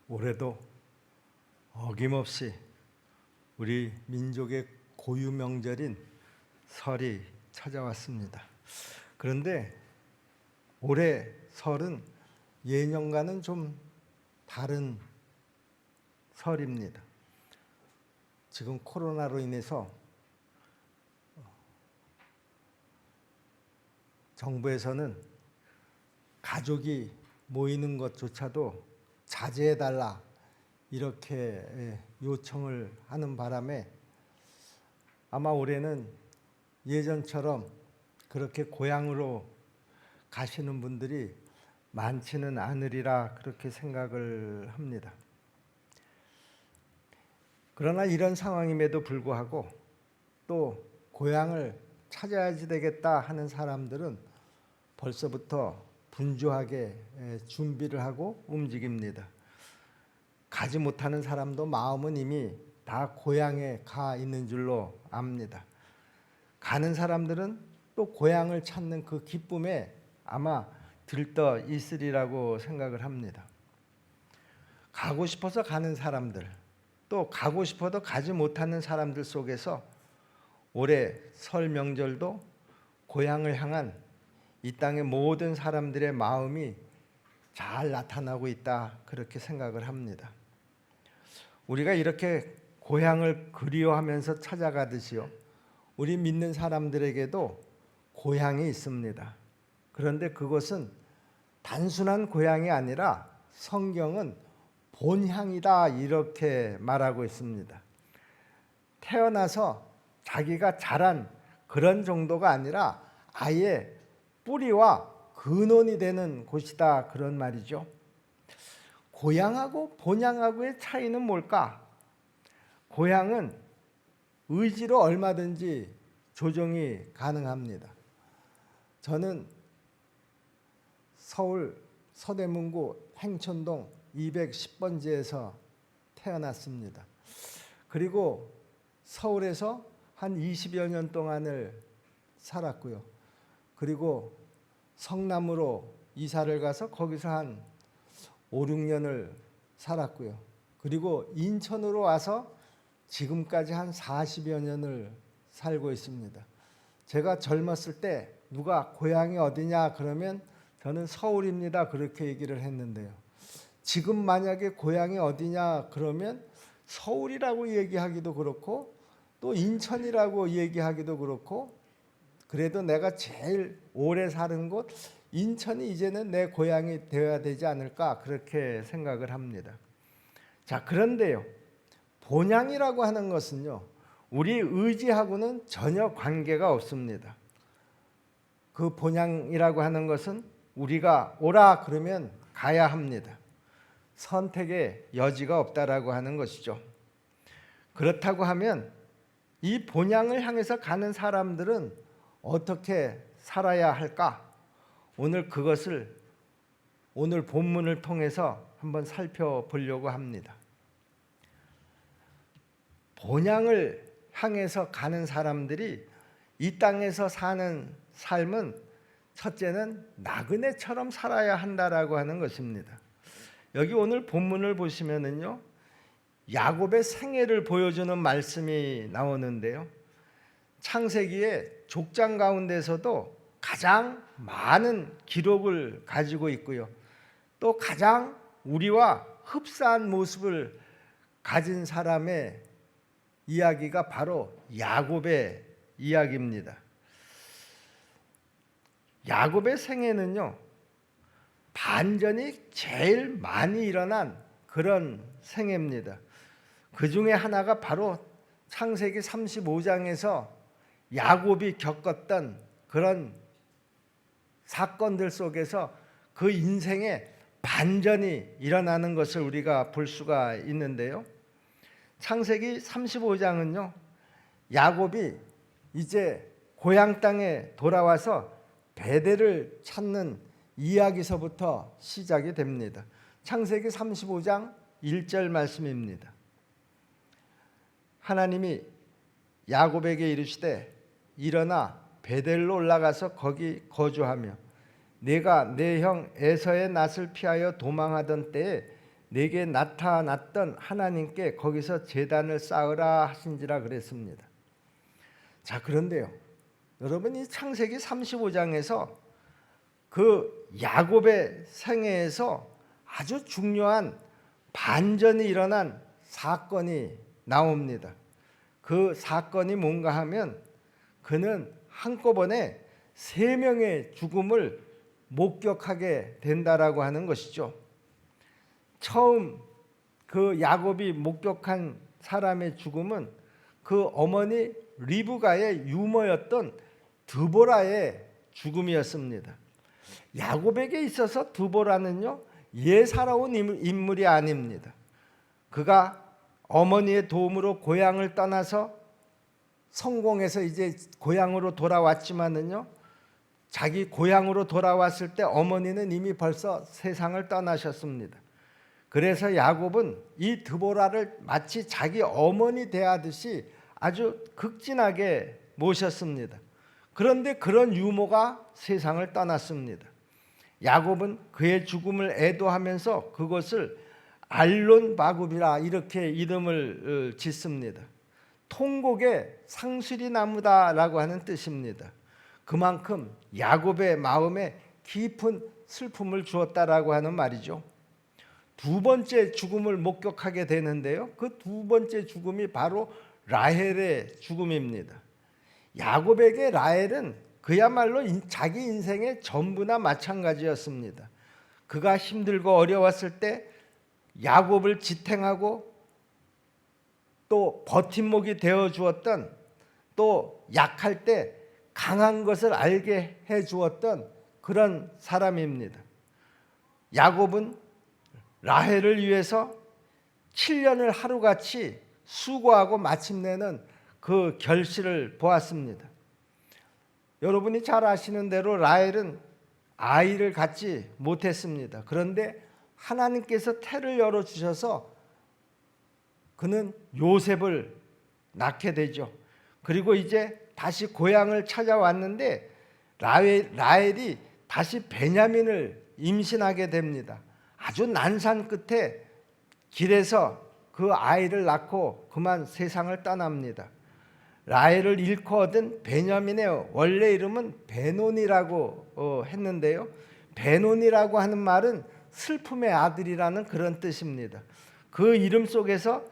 올해도 어김없이 우리 민족의 고유 명절인 설이 찾아왔습니다. 그런데 올해 설은 예년과는 좀 다른 설입니다. 지금 코로나로 인해서 정부에서는 가족이 모이는 것조차도 자제해달라 이렇게 요청을 하는 바람에 아마 올해는 예전처럼 그렇게 고향으로 가시는 분들이 많지는 않으리라 그렇게 생각을 합니다. 그러나 이런 상황임에도 불구하고 또 고향을 찾아야지 되겠다 하는 사람들은 벌써부터 분주하게 준비를 하고 움직입니다. 가지 못하는 사람도 마음은 이미 다 고향에 가 있는 줄로 압니다. 가는 사람들은 또 고향을 찾는 그 기쁨에 아마 들떠 있으리라고 생각을 합니다. 가고 싶어서 가는 사람들, 또 가고 싶어도 가지 못하는 사람들 속에서 올해 설 명절도 고향을 향한 이 땅의 모든 사람들의 마음이 잘 나타나고 있다 그렇게 생각을 합니다. 우리가 이렇게 고향을 그리워하면서 찾아가듯이요, 우리 믿는 사람들에게도 고향이 있습니다. 그런데 그것은 단순한 고향이 아니라 성경은 본향이다 이렇게 말하고 있습니다. 태어나서 자기가 자란 그런 정도가 아니라 아예 뿌리와 근원이 되는 곳이다 그런 말이죠. 고향하고 본향하고의 차이는 뭘까? 고향은 의지로 얼마든지 조정이 가능합니다. 저는 서울 서대문구 행천동 210번지에서 태어났습니다. 그리고 서울에서 한 20여 년 동안을 살았고요. 그리고 성남으로 이사를 가서 거기서 한 5, 6년을 살았고요. 그리고 인천으로 와서 지금까지 한 40여 년을 살고 있습니다. 제가 젊었을 때 누가 고향이 어디냐 그러면 저는 서울입니다 그렇게 얘기를 했는데요. 지금 만약에 고향이 어디냐 그러면 서울이라고 얘기하기도 그렇고 또 인천이라고 얘기하기도 그렇고, 그래도 내가 제일 오래 사는 곳 인천이 이제는 내 고향이 되어야 되지 않을까 그렇게 생각을 합니다. 자, 그런데요, 본향이라고 하는 것은요, 우리 의지하고는 전혀 관계가 없습니다. 그 본향이라고 하는 것은 우리가 오라 그러면 가야 합니다. 선택의 여지가 없다라고 하는 것이죠. 그렇다고 하면 이 본향을 향해서 가는 사람들은 어떻게 살아야 할까? 오늘 그것을 오늘 본문을 통해서 한번 살펴보려고 합니다. 본향을 향해서 가는 사람들이 이 땅에서 사는 삶은 첫째는 나그네처럼 살아야 한다라고 하는 것입니다. 여기 오늘 본문을 보시면은요, 야곱의 생애를 보여주는 말씀이 나오는데요, 창세기의 족장 가운데서도 가장 많은 기록을 가지고 있고요, 또 가장 우리와 흡사한 모습을 가진 사람의 이야기가 바로 야곱의 이야기입니다. 야곱의 생애는요, 반전이 제일 많이 일어난 그런 생애입니다. 그 중에 하나가 바로 창세기 35장에서 야곱이 겪었던 그런 사건들 속에서 그 인생에 반전이 일어나는 것을 우리가 볼 수가 있는데요. 창세기 35장은요, 야곱이 이제 고향 땅에 돌아와서 베델을 찾는 이야기서부터 시작이 됩니다. 창세기 35장 1절 말씀입니다. 하나님이 야곱에게 이르시되 일어나 베델로 올라가서 거기 거주하며 내가 내 형 에서의 낯을 피하여 도망하던 때에 내게 나타났던 하나님께 거기서 제단을 쌓으라 하신지라 그랬습니다. 자, 그런데요, 여러분, 이 창세기 35장에서 그 야곱의 생애에서 아주 중요한 반전이 일어난 사건이 나옵니다. 그 사건이 뭔가 하면 그는 한꺼번에 3명의 죽음을 목격하게 된다라고 하는 것이죠. 처음 그 야곱이 목격한 사람의 죽음은 그 어머니 리브가의 유모였던 드보라의 죽음이었습니다. 야곱에게 있어서 드보라는요, 살아온 인물이 아닙니다. 그가 어머니의 도움으로 고향을 떠나서 성공해서 이제 고향으로 돌아왔지만은요, 자기 고향으로 돌아왔을 때 어머니는 이미 벌써 세상을 떠나셨습니다. 그래서 야곱은 이 드보라를 마치 자기 어머니 대하듯이 아주 극진하게 모셨습니다. 그런데 그런 유모가 세상을 떠났습니다. 야곱은 그의 죽음을 애도하면서 그것을 알론바굽이라 이렇게 이름을 짓습니다. 통곡의 상수리 나무다라고 하는 뜻입니다. 그만큼 야곱의 마음에 깊은 슬픔을 주었다라고 하는 말이죠. 두 번째 죽음을 목격하게 되는데요, 그 두 번째 죽음이 바로 라헬의 죽음입니다. 야곱에게 라헬은 그야말로 자기 인생의 전부나 마찬가지였습니다. 그가 힘들고 어려웠을 때 야곱을 지탱하고 또 버팀목이 되어 주었던, 또 약할 때 강한 것을 알게 해 주었던 그런 사람입니다. 야곱은 라헬을 위해서 7년을 하루같이 수고하고 마침내는 그 결실을 보았습니다. 여러분이 잘 아시는 대로 라헬은 아이를 갖지 못했습니다. 그런데 하나님께서 태를 열어주셔서 그는 요셉을 낳게 되죠. 그리고 이제 다시 고향을 찾아왔는데 라헬이 다시 베냐민을 임신하게 됩니다. 아주 난산 끝에 길에서 그 아이를 낳고 그만 세상을 떠납니다. 라헬을 잃고 얻은 베냐민의 원래 이름은 베논이라고 했는데요, 베논이라고 하는 말은 슬픔의 아들이라는 그런 뜻입니다. 그 이름 속에서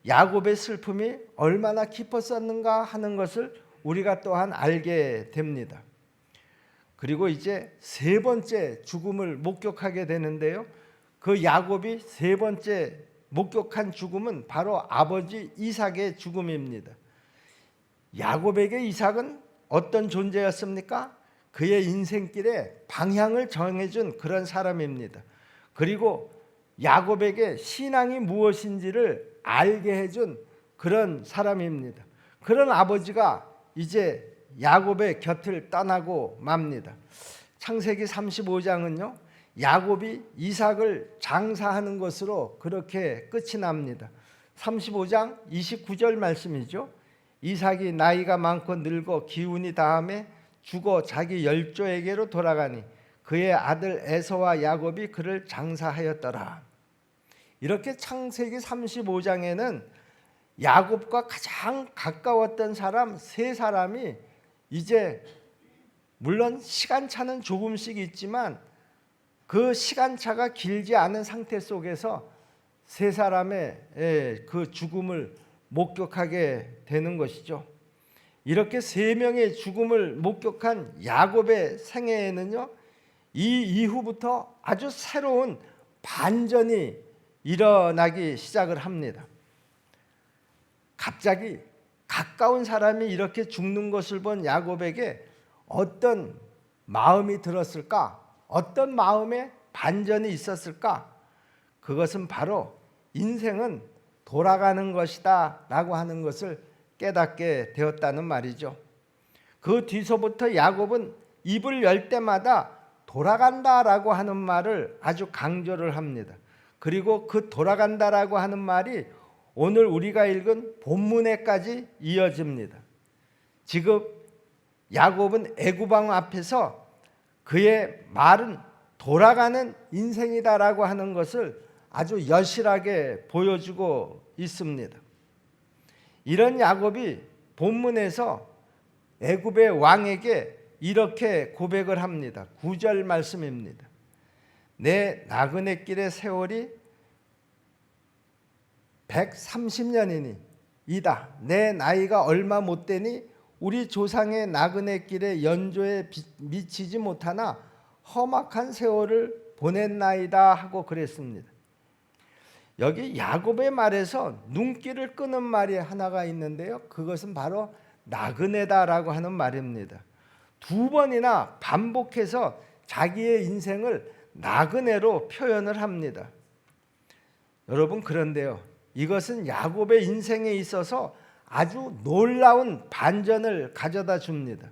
야곱의 슬픔이 얼마나 깊었었는가 하는 것을 우리가 또한 알게 됩니다. 그리고 이제 세 번째 죽음을 목격하게 되는데요, 그 야곱이 세 번째 목격한 죽음은 바로 아버지 이삭의 죽음입니다. 야곱에게 이삭은 어떤 존재였습니까? 그의 인생길에 방향을 정해준 그런 사람입니다. 그리고 야곱에게 신앙이 무엇인지를 알게 해준 그런 사람입니다. 그런 아버지가 이제 야곱의 곁을 떠나고 맙니다. 창세기 35장은요, 야곱이 이삭을 장사하는 것으로 그렇게 끝이 납니다. 35장 29절 말씀이죠. 이삭이 나이가 많고 늙어 기운이 다함에 죽어 자기 열조에게로 돌아가니 그의 아들 에서와 야곱이 그를 장사하였더라. 이렇게 창세기 35장에는 야곱과 가장 가까웠던 사람 세 사람이 이제 물론 시간차는 조금씩 있지만 그 시간차가 길지 않은 상태 속에서 세 사람의 그 죽음을 목격하게 되는 것이죠. 이렇게 세 명의 죽음을 목격한 야곱의 생애에는요, 이 이후부터 아주 새로운 반전이 일어나기 시작을 합니다. 갑자기 가까운 사람이 이렇게 죽는 것을 본 야곱에게 어떤 마음이 들었을까? 어떤 마음에 반전이 있었을까? 그것은 바로 인생은 돌아가는 것이다 라고 하는 것을 깨닫게 되었다는 말이죠. 그 뒤서부터 야곱은 입을 열 때마다 돌아간다라고 하는 말을 아주 강조를 합니다. 그리고 그 돌아간다라고 하는 말이 오늘 우리가 읽은 본문에까지 이어집니다. 지금 야곱은 애굽왕 앞에서 그의 말은 돌아가는 인생이다라고 하는 것을 아주 여실하게 보여주고 있습니다. 이런 야곱이 본문에서 애굽의 왕에게 이렇게 고백을 합니다. 9절 말씀입니다. 내 나그네 길의 세월이 130년이니 이다. 내 나이가 얼마 못 되니 우리 조상의 나그네 길의 연조에 미치지 못하나 험악한 세월을 보냈나이다 하고 그랬습니다. 여기 야곱의 말에서 눈길을 끄는 말이 하나가 있는데요. 그것은 바로 나그네다라고 하는 말입니다. 두 번이나 반복해서 자기의 인생을 나그네로 표현을 합니다. 여러분, 그런데요, 이것은 야곱의 인생에 있어서 아주 놀라운 반전을 가져다 줍니다.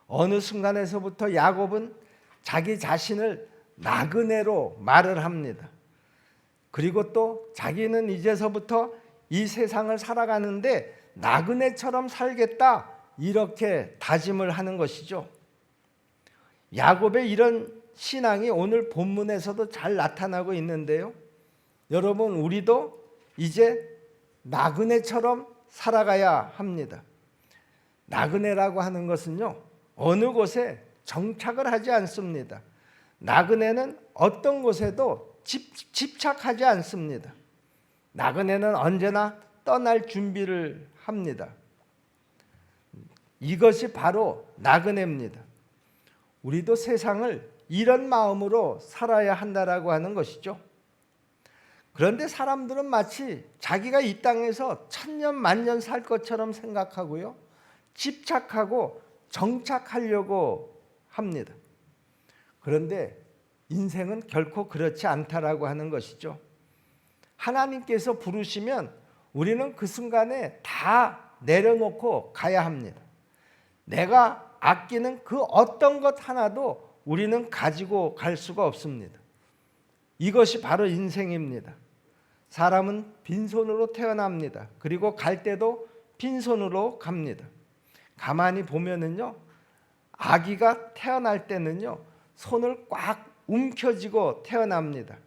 어느 순간에서부터 야곱은 자기 자신을 나그네로 말을 합니다. 그리고 또 자기는 이제서부터 이 세상을 살아가는데 나그네처럼 살겠다, 이렇게 다짐을 하는 것이죠. 야곱의 이런 신앙이 오늘 본문에서도 잘 나타나고 있는데요. 여러분, 우리도 이제 나그네처럼 살아가야 합니다. 나그네라고 하는 것은요, 어느 곳에 정착을 하지 않습니다. 나그네는 어떤 곳에도 집착하지 않습니다. 나그네는 언제나 떠날 준비를 합니다. 이것이 바로 나그네입니다. 우리도 세상을 이런 마음으로 살아야 한다라고 하는 것이죠. 그런데 사람들은 마치 자기가 이 땅에서 천년 만년 살 것처럼 생각하고요, 집착하고 정착하려고 합니다. 그런데 인생은 결코 그렇지 않다라고 하는 것이죠. 하나님께서 부르시면 우리는 그 순간에 다 내려놓고 가야 합니다. 내가 아끼는 그 어떤 것 하나도 우리는 가지고 갈 수가 없습니다. 이것이 바로 인생입니다. 사람은 빈손으로 태어납니다. 그리고 갈 때도 빈손으로 갑니다. 가만히 보면은요, 아기가 태어날 때는요, 손을 꽉 움켜쥐고 태어납니다.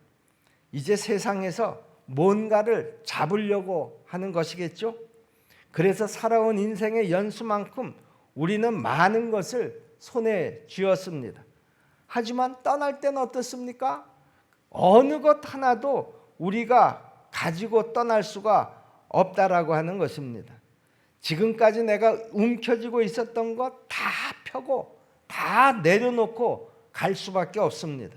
이제 세상에서 뭔가를 잡으려고 하는 것이겠죠. 그래서 살아온 인생의 연수만큼 우리는 많은 것을 손에 쥐었습니다. 하지만 떠날 때는 어떻습니까? 어느 것 하나도 우리가 가지고 떠날 수가 없다라고 하는 것입니다. 지금까지 내가 움켜쥐고 있었던 것 다 펴고 다 내려놓고 갈 수밖에 없습니다.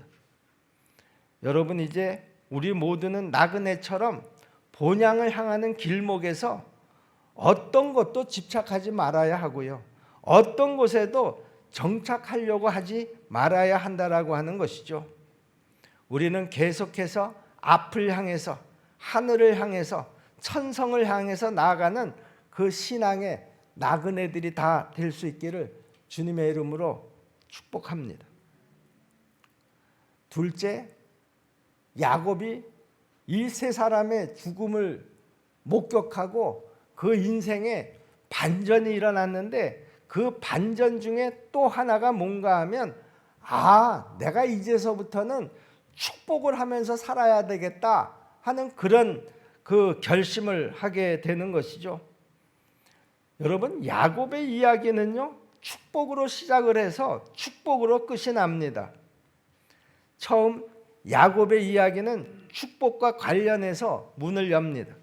여러분, 이제 우리 모두는 나그네처럼 본향을 향하는 길목에서 어떤 것도 집착하지 말아야 하고요, 어떤 곳에도 정착하려고 하지 말아야 한다라고 하는 것이죠. 우리는 계속해서 앞을 향해서, 하늘을 향해서, 천성을 향해서 나아가는 그 신앙의 나그네들이 다 될 수 있기를 주님의 이름으로 축복합니다. 둘째, 야곱이 이 세 사람의 죽음을 목격하고 그 인생에 반전이 일어났는데, 그 반전 중에 또 하나가 뭔가 하면, 내가 이제서부터는 축복을 하면서 살아야 되겠다 하는 그런 그 결심을 하게 되는 것이죠. 여러분, 야곱의 이야기는요, 축복으로 시작을 해서 축복으로 끝이 납니다. 처음 야곱의 이야기는 축복과 관련해서 문을 엽니다.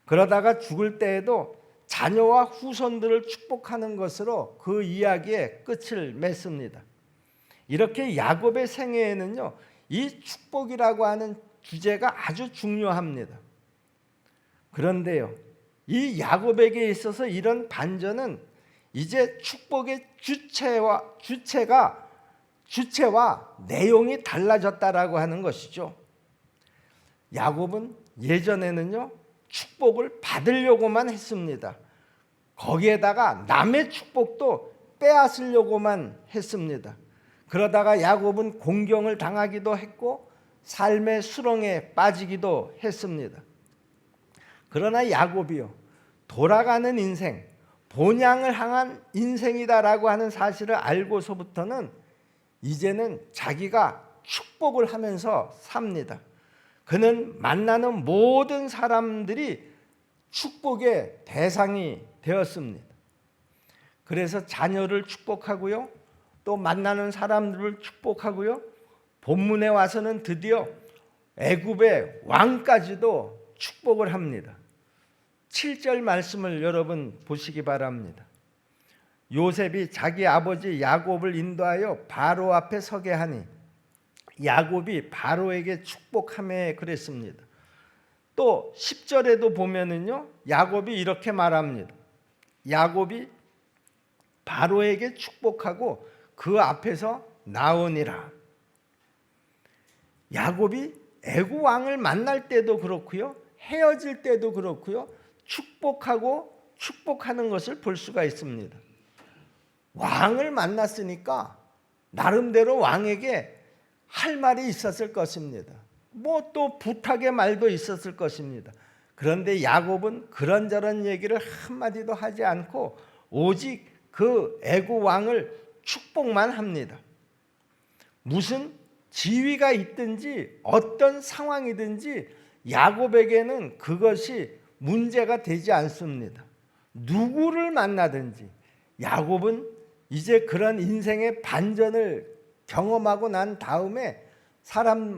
그러다가 죽을 때에도 자녀와 후손들을 축복하는 것으로 그 이야기의 끝을 맺습니다. 이렇게 야곱의 생애에는요, 이 축복이라고 하는 주제가 아주 중요합니다. 그런데요, 이 야곱에게 있어서 이런 반전은 이제 축복의 주체와 내용이 달라졌다라고 하는 것이죠. 야곱은 예전에는요, 축복을 받으려고만 했습니다. 거기에다가 남의 축복도 빼앗으려고만 했습니다. 그러다가 야곱은 공경을 당하기도 했고 삶의 수렁에 빠지기도 했습니다. 그러나 야곱이요, 돌아가는 인생, 본향을 향한 인생이다라고 하는 사실을 알고서부터는 이제는 자기가 축복을 하면서 삽니다. 그는 만나는 모든 사람들이 축복의 대상이 되었습니다. 그래서 자녀를 축복하고요, 또 만나는 사람들을 축복하고요, 본문에 와서는 드디어 애굽의 왕까지도 축복을 합니다. 7절 말씀을 여러분 보시기 바랍니다. 요셉이 자기 아버지 야곱을 인도하여 바로 앞에 서게 하니 야곱이 바로에게 축복하며 그랬습니다. 또 10절에도 보면은요, 야곱이 이렇게 말합니다. 야곱이 바로에게 축복하고 그 앞에서 나오니라. 야곱이 애굽 왕을 만날 때도 그렇고요, 헤어질 때도 그렇고요, 축복하고 축복하는 것을 볼 수가 있습니다. 왕을 만났으니까 나름대로 왕에게 할 말이 있었을 것입니다. 뭐 또 부탁의 말도 있었을 것입니다. 그런데 야곱은 그런저런 얘기를 한마디도 하지 않고 오직 그 애굽 왕을 축복만 합니다. 무슨 지위가 있든지 어떤 상황이든지 야곱에게는 그것이 문제가 되지 않습니다. 누구를 만나든지 야곱은 이제 그런 인생의 반전을 경험하고 난 다음에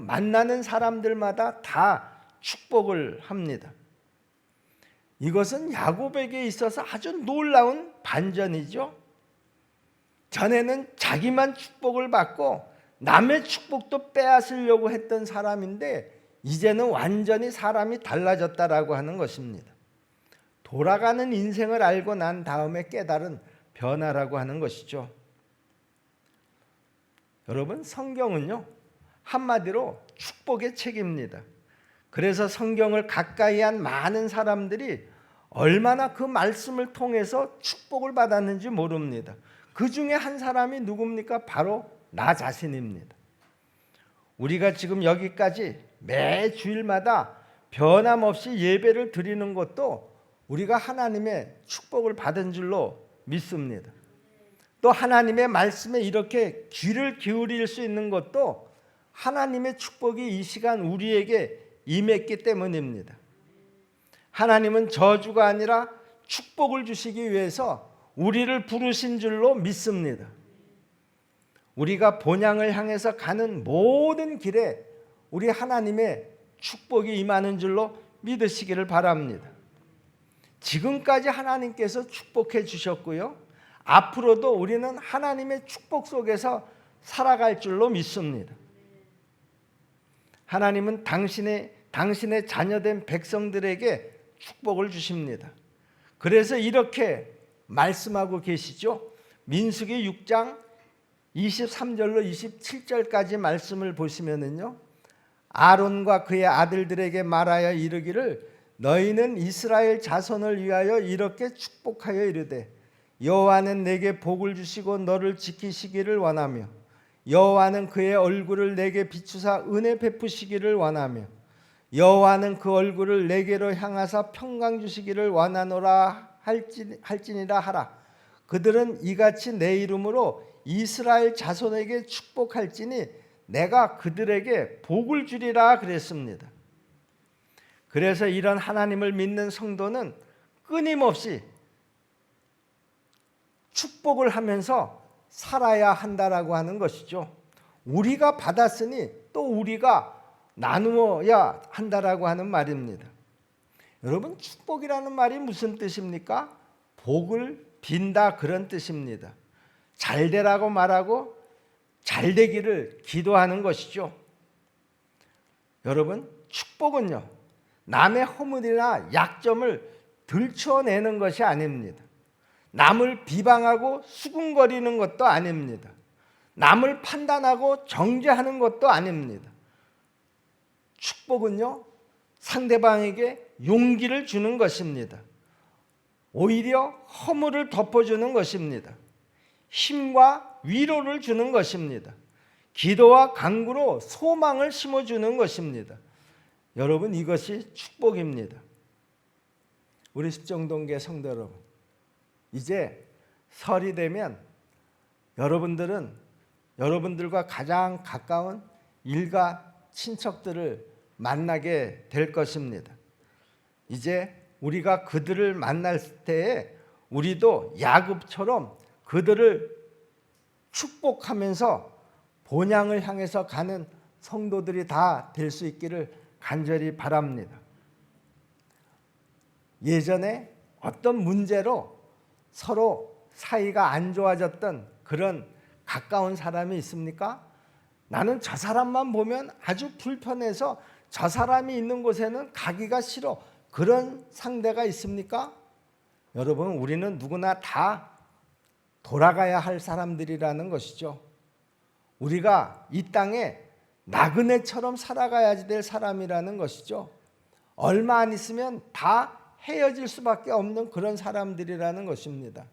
만나는 사람들마다 다 축복을 합니다. 이것은 야곱에게 있어서 아주 놀라운 반전이죠. 전에는 자기만 축복을 받고 남의 축복도 빼앗으려고 했던 사람인데 이제는 완전히 사람이 달라졌다라고 하는 것입니다. 돌아가는 인생을 알고 난 다음에 깨달은 변화라고 하는 것이죠. 여러분, 성경은요, 한마디로 축복의 책입니다. 그래서 성경을 가까이 한 많은 사람들이 얼마나 그 말씀을 통해서 축복을 받았는지 모릅니다. 그 중에 한 사람이 누굽니까? 바로 나 자신입니다. 우리가 지금 여기까지 매 주일마다 변함없이 예배를 드리는 것도 우리가 하나님의 축복을 받은 줄로 믿습니다. 또 하나님의 말씀에 이렇게 귀를 기울일 수 있는 것도 하나님의 축복이 이 시간 우리에게 임했기 때문입니다. 하나님은 저주가 아니라 축복을 주시기 위해서 우리를 부르신 줄로 믿습니다. 우리가 본향을 향해서 가는 모든 길에 우리 하나님의 축복이 임하는 줄로 믿으시기를 바랍니다. 지금까지 하나님께서 축복해 주셨고요, 앞으로도 우리는 하나님의 축복 속에서 살아갈 줄로 믿습니다. 하나님은 당신의 자녀된 백성들에게 축복을 주십니다. 그래서 이렇게 말씀하고 계시죠. 민수기 6장 23절로 27절까지 말씀을 보시면은요, 아론과 그의 아들들에게 말하여 이르기를 너희는 이스라엘 자손을 위하여 이렇게 축복하여 이르되 여호와는 내게 복을 주시고 너를 지키시기를 원하며 여호와는 그의 얼굴을 내게 비추사 은혜 베푸시기를 원하며 여호와는 그 얼굴을 내게로 향하사 평강 주시기를 원하노라 할지니라 하라. 그들은 이같이 내 이름으로 이스라엘 자손에게 축복할지니 내가 그들에게 복을 주리라 그랬습니다. 그래서 이런 하나님을 믿는 성도는 끊임없이 축복을 하면서 살아야 한다라고 하는 것이죠. 우리가 받았으니 또 우리가 나누어야 한다라고 하는 말입니다. 여러분, 축복이라는 말이 무슨 뜻입니까? 복을 빈다, 그런 뜻입니다. 잘 되라고 말하고 잘 되기를 기도하는 것이죠. 여러분, 축복은요, 남의 허물이나 약점을 들춰내는 것이 아닙니다. 남을 비방하고 수군거리는 것도 아닙니다. 남을 판단하고 정죄하는 것도 아닙니다. 축복은요, 상대방에게 용기를 주는 것입니다. 오히려 허물을 덮어주는 것입니다. 힘과 위로를 주는 것입니다. 기도와 간구로 소망을 심어주는 것입니다. 여러분, 이것이 축복입니다. 우리 십정동계 성도 여러분, 이제 설이 되면 여러분들은 여러분들과 가장 가까운 일가 친척들을 만나게 될 것입니다. 이제 우리가 그들을 만날 때에 우리도 야곱처럼 그들을 축복하면서 본향을 향해서 가는 성도들이 다 될 수 있기를 간절히 바랍니다. 예전에 어떤 문제로 서로 사이가 안 좋아졌던 그런 가까운 사람이 있습니까? 나는 저 사람만 보면 아주 불편해서 저 사람이 있는 곳에는 가기가 싫어. 그런 상대가 있습니까? 여러분, 우리는 누구나 다 돌아가야 할 사람들이라는 것이죠. 우리가 이 땅에 나그네처럼 살아가야 될 사람이라는 것이죠. 얼마 안 있으면 다 헤어질 수밖에 없는 그런 사람들이라는 것입니다.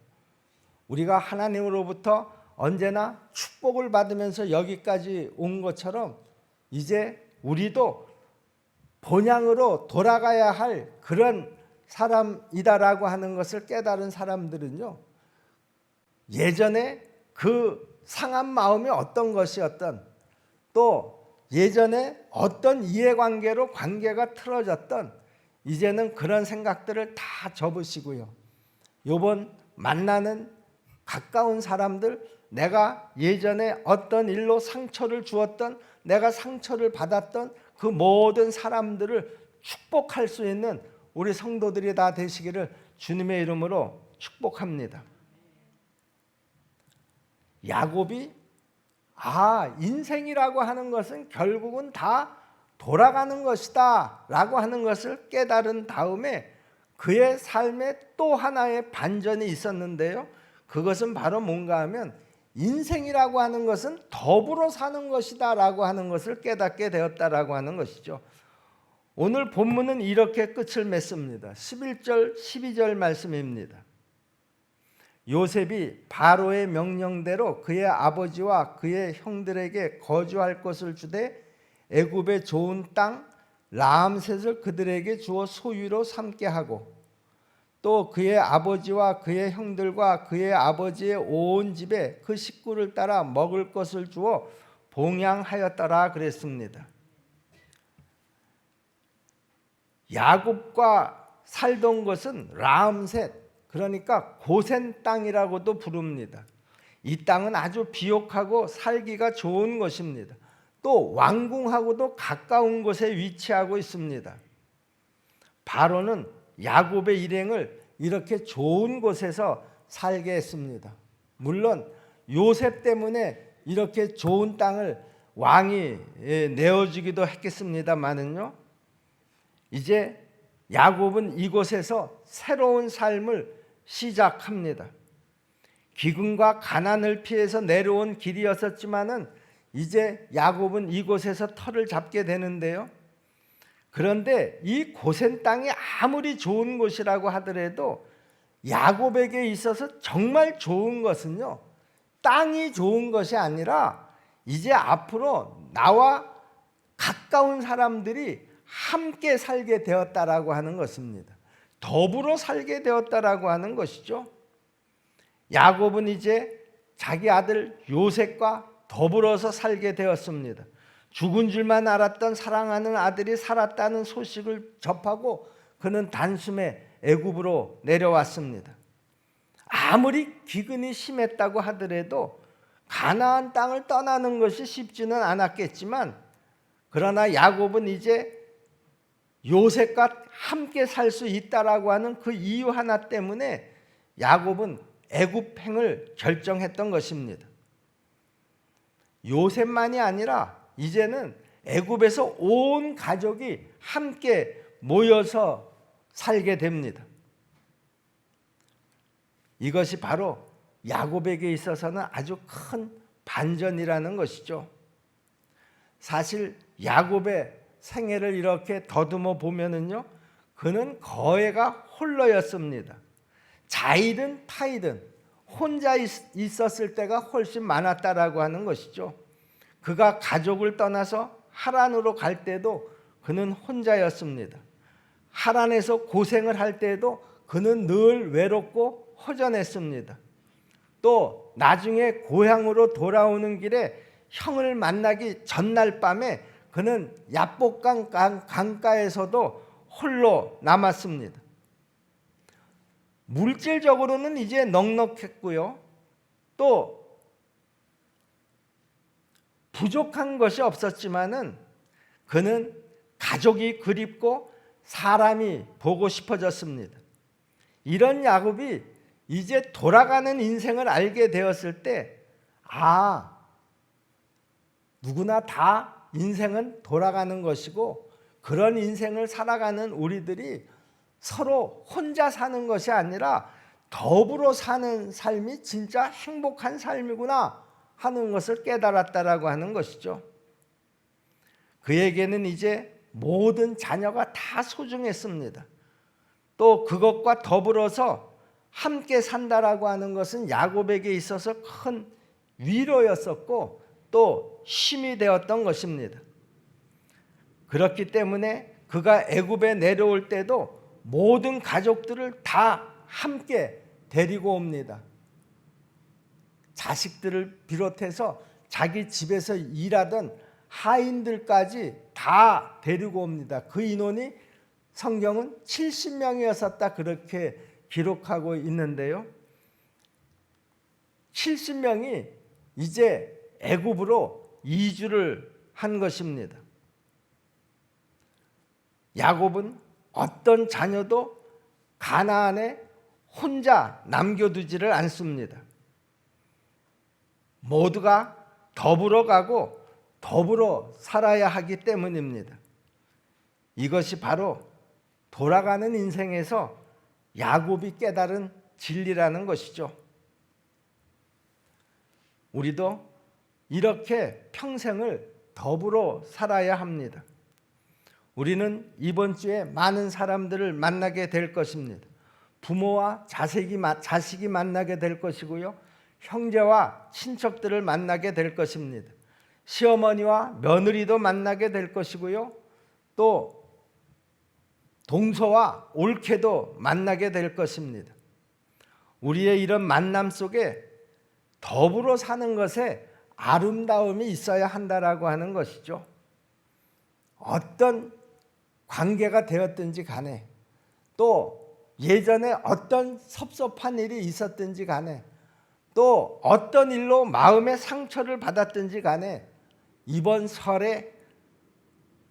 우리가 하나님으로부터 언제나 축복을 받으면서 여기까지 온 것처럼 이제 우리도 본향으로 돌아가야 할 그런 사람이다라고 하는 것을 깨달은 사람들은요, 예전에 그 상한 마음이 어떤 것이었던, 또 예전에 어떤 이해관계로 관계가 틀어졌던, 이제는 그런 생각들을 다 접으시고요, 요번 만나는 가까운 사람들, 내가 예전에 어떤 일로 상처를 주었던, 내가 상처를 받았던 그 모든 사람들을 축복할 수 있는 우리 성도들이 다 되시기를 주님의 이름으로 축복합니다. 야곱이 인생이라고 하는 것은 결국은 다 돌아가는 것이다 라고 하는 것을 깨달은 다음에 그의 삶에 또 하나의 반전이 있었는데요, 그것은 바로 뭔가 하면 인생이라고 하는 것은 더불어 사는 것이다 라고 하는 것을 깨닫게 되었다라고 하는 것이죠. 오늘 본문은 이렇게 끝을 맺습니다. 11절 12절 말씀입니다. 요셉이 바로의 명령대로 그의 아버지와 그의 형들에게 거주할 것을 주되 애굽의 좋은 땅 라암셋을 그들에게 주어 소유로 삼게 하고, 또 그의 아버지와 그의 형들과 그의 아버지의 온 집에 그 식구를 따라 먹을 것을 주어 봉양하였더라 그랬습니다. 야곱과 살던 것은 라암셋, 그러니까 고센 땅이라고도 부릅니다. 이 땅은 아주 비옥하고 살기가 좋은 것입니다. 또 왕궁하고도 가까운 곳에 위치하고 있습니다. 바로는 야곱의 일행을 이렇게 좋은 곳에서 살게 했습니다. 물론 요셉 때문에 이렇게 좋은 땅을 왕이 내어주기도 했겠습니다만은요, 이제 야곱은 이곳에서 새로운 삶을 시작합니다. 기근과 가난을 피해서 내려온 길이었었지만은 이제 야곱은 이곳에서 터를 잡게 되는데요, 그런데 이 고센 땅이 아무리 좋은 곳이라고 하더라도 야곱에게 있어서 정말 좋은 것은요, 땅이 좋은 것이 아니라 이제 앞으로 나와 가까운 사람들이 함께 살게 되었다라고 하는 것입니다. 더불어 살게 되었다라고 하는 것이죠. 야곱은 이제 자기 아들 요셉과 더불어서 살게 되었습니다. 죽은 줄만 알았던 사랑하는 아들이 살았다는 소식을 접하고 그는 단숨에 애굽으로 내려왔습니다. 아무리 기근이 심했다고 하더라도 가나안 땅을 떠나는 것이 쉽지는 않았겠지만, 그러나 야곱은 이제 요셉과 함께 살 수 있다라고 하는 그 이유 하나 때문에 야곱은 애굽행을 결정했던 것입니다. 요셉만이 아니라 이제는 애굽에서 온 가족이 함께 모여서 살게 됩니다. 이것이 바로 야곱에게 있어서는 아주 큰 반전이라는 것이죠. 사실 야곱의 생애를 이렇게 더듬어 보면은요, 그는 거해가 홀로였습니다. 자이든 타이든 혼자 있었을 때가 훨씬 많았다라고 하는 것이죠. 그가 가족을 떠나서 하란으로 갈 때도 그는 혼자였습니다. 하란에서 고생을 할 때도 그는 늘 외롭고 허전했습니다. 또 나중에 고향으로 돌아오는 길에 형을 만나기 전날 밤에 그는 야복강 강가에서도 홀로 남았습니다. 물질적으로는 이제 넉넉했고요. 또 부족한 것이 없었지만은 그는 가족이 그립고 사람이 보고 싶어졌습니다. 이런 야곱이 이제 돌아가는 인생을 알게 되었을 때, 누구나 다 인생은 돌아가는 것이고, 그런 인생을 살아가는 우리들이 서로 혼자 사는 것이 아니라 더불어 사는 삶이 진짜 행복한 삶이구나 하는 것을 깨달았다라고 하는 것이죠. 그에게는 이제 모든 자녀가 다 소중했습니다. 또 그것과 더불어서 함께 산다라고 하는 것은 야곱에게 있어서 큰 위로였었고 또 힘이 되었던 것입니다. 그렇기 때문에 그가 애굽에 내려올 때도 모든 가족들을 다 함께 데리고 옵니다. 자식들을 비롯해서 자기 집에서 일하던 하인들까지 다 데리고 옵니다. 그 인원이 성경은 70명이었었다 그렇게 기록하고 있는데요. 70명이 이제 애굽으로 이주를 한 것입니다. 야곱은 어떤 자녀도 가나안에 혼자 남겨두지를 않습니다. 모두가 더불어 가고 더불어 살아야 하기 때문입니다. 이것이 바로 돌아가는 인생에서 야곱이 깨달은 진리라는 것이죠. 우리도 이렇게 평생을 더불어 살아야 합니다. 우리는 이번 주에 많은 사람들을 만나게 될 것입니다. 부모와 자식이 만나게 될 것이고요. 형제와 친척들을 만나게 될 것입니다. 시어머니와 며느리도 만나게 될 것이고요. 또 동서와 올케도 만나게 될 것입니다. 우리의 이런 만남 속에 더불어 사는 것에 아름다움이 있어야 한다라고 하는 것이죠. 어떤 관계가 되었든지 간에 또 예전에 어떤 섭섭한 일이 있었든지 간에 또 어떤 일로 마음의 상처를 받았든지 간에 이번 설에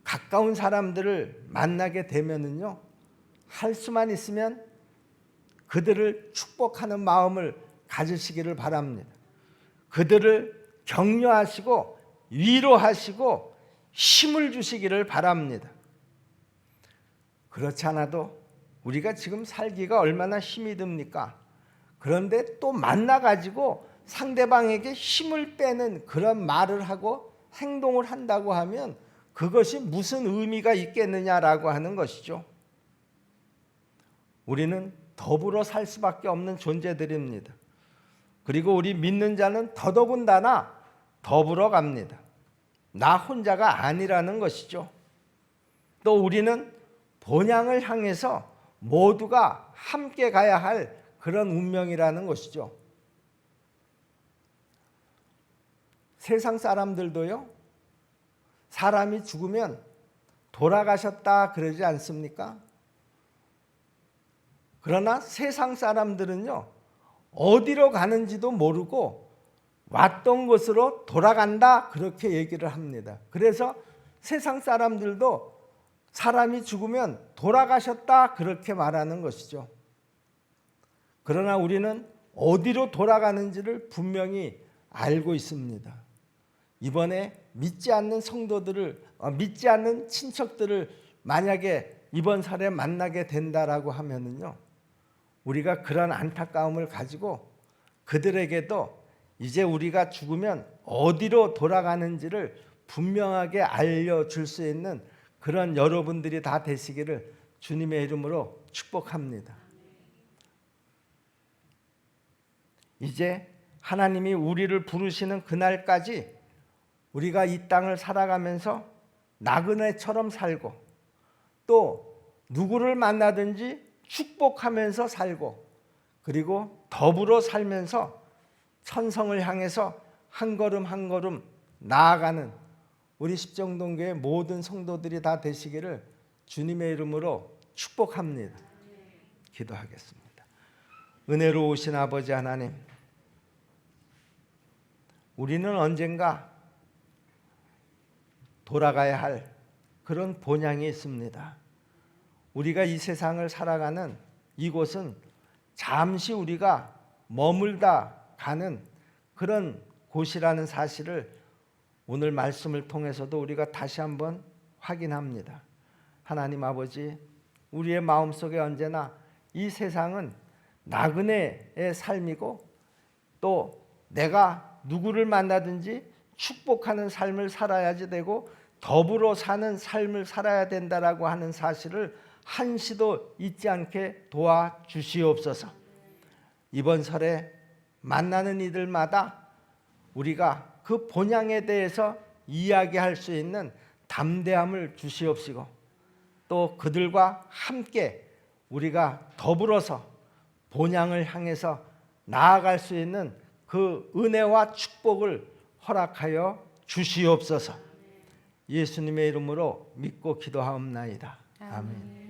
가까운 사람들을 만나게 되면은요, 할 수만 있으면 그들을 축복하는 마음을 가지시기를 바랍니다. 그들을 격려하시고 위로하시고 힘을 주시기를 바랍니다. 그렇지 않아도 우리가 지금 살기가 얼마나 힘이 듭니까? 그런데 또 만나가지고 상대방에게 힘을 빼는 그런 말을 하고 행동을 한다고 하면 그것이 무슨 의미가 있겠느냐라고 하는 것이죠. 우리는 더불어 살 수밖에 없는 존재들입니다. 그리고 우리 믿는 자는 더더군다나 더불어 갑니다. 나 혼자가 아니라는 것이죠. 또 우리는 본향을 향해서 모두가 함께 가야 할 그런 운명이라는 것이죠. 세상 사람들도요, 사람이 죽으면 돌아가셨다 그러지 않습니까? 그러나 세상 사람들은요, 어디로 가는지도 모르고 왔던 곳으로 돌아간다 그렇게 얘기를 합니다. 그래서 세상 사람들도 사람이 죽으면 돌아가셨다 그렇게 말하는 것이죠. 그러나 우리는 어디로 돌아가는지를 분명히 알고 있습니다. 이번에 믿지 않는 성도들을, 믿지 않는 친척들을 만약에 이번 설에 만나게 된다라고 하면은요, 우리가 그런 안타까움을 가지고 그들에게도 이제 우리가 죽으면 어디로 돌아가는지를 분명하게 알려줄 수 있는 그런 여러분들이 다 되시기를 주님의 이름으로 축복합니다. 이제 하나님이 우리를 부르시는 그날까지 우리가 이 땅을 살아가면서 나그네처럼 살고 또 누구를 만나든지 축복하면서 살고 그리고 더불어 살면서 천성을 향해서 한 걸음 한 걸음 나아가는 우리 십정동교회 모든 성도들이 다 되시기를 주님의 이름으로 축복합니다. 기도하겠습니다. 은혜로우신 아버지 하나님, 우리는 언젠가 돌아가야 할 그런 본향이 있습니다. 우리가 이 세상을 살아가는 이곳은 잠시 우리가 머물다 가는 그런 곳이라는 사실을 오늘 말씀을 통해서도 우리가 다시 한번 확인합니다. 하나님 아버지, 우리의 마음속에 언제나 이 세상은 나그네의 삶이고 또 내가 누구를 만나든지 축복하는 삶을 살아야지 되고 더불어 사는 삶을 살아야 된다라고 하는 사실을 한시도 잊지 않게 도와주시옵소서. 이번 설에 만나는 이들마다 우리가 그 본향에 대해서 이야기할 수 있는 담대함을 주시옵시고 또 그들과 함께 우리가 더불어서 본향을 향해서 나아갈 수 있는 그 은혜와 축복을 허락하여 주시옵소서. 예수님의 이름으로 믿고 기도하옵나이다. 아멘.